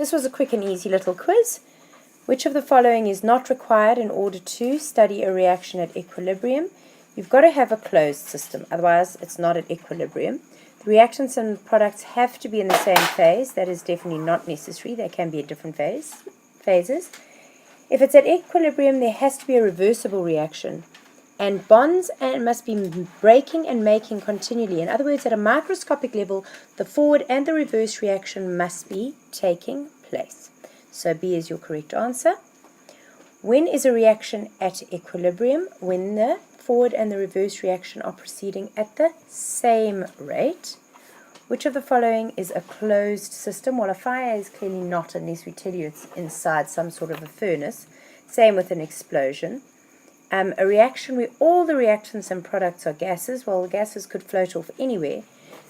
This was a quick and easy little quiz. Which of the following is not required in order to study a reaction at equilibrium? You've got to have a closed system, otherwise it's not at equilibrium. The reactions and products have to be in the same phase. That is definitely not necessary. They can be at different phases. If it's at equilibrium, there has to be a reversible reaction. And bonds must be breaking and making continually. In other words, at a microscopic level, the forward and the reverse reaction must be taking place. So B is your correct answer. When is a reaction at equilibrium? When the forward and the reverse reaction are proceeding at the same rate. Which of the following is a closed system? Well, a fire is clearly not, unless we tell you it's inside some sort of a furnace. Same with an explosion. A reaction where all the reactants and products are gases. Well, the gases could float off anywhere.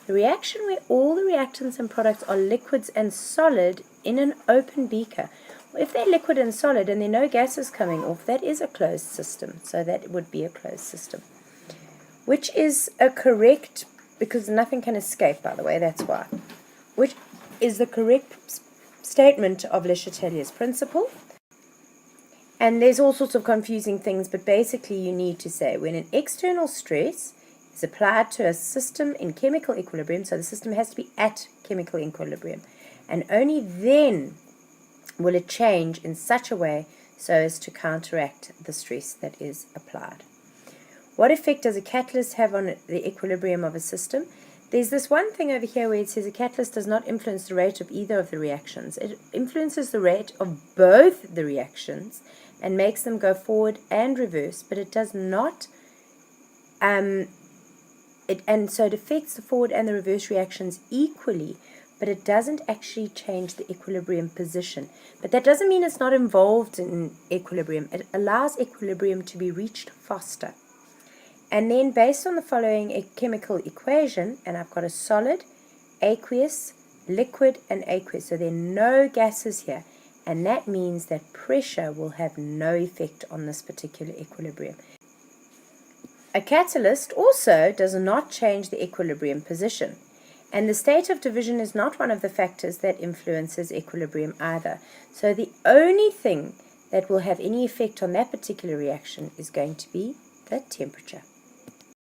The reaction where all the reactants and products are liquids and solid in an open beaker. Well, if they're liquid and solid and there are no gases coming off, that is a closed system. So that would be a closed system. Which is a correct, because nothing can escape, by the way, that's why. Which is the correct statement of Le Chatelier's principle. And there's all sorts of confusing things, but basically you need to say when an external stress is applied to a system in chemical equilibrium, so the system has to be at chemical equilibrium, and only then will it change in such a way so as to counteract the stress that is applied. What effect does a catalyst have on the equilibrium of a system? There's this one thing over here where it says a catalyst does not influence the rate of either of the reactions. It influences the rate of both the reactions and makes them go forward and reverse, but it does not, and so it affects the forward and the reverse reactions equally, but it doesn't actually change the equilibrium position. But that doesn't mean it's not involved in equilibrium. It allows equilibrium to be reached faster. And then based on the following chemical equation, and I've got a solid, aqueous, liquid, and aqueous, so there are no gases here. And that means that pressure will have no effect on this particular equilibrium. A catalyst also does not change the equilibrium position. And the state of division is not one of the factors that influences equilibrium either. So the only thing that will have any effect on that particular reaction is going to be the temperature.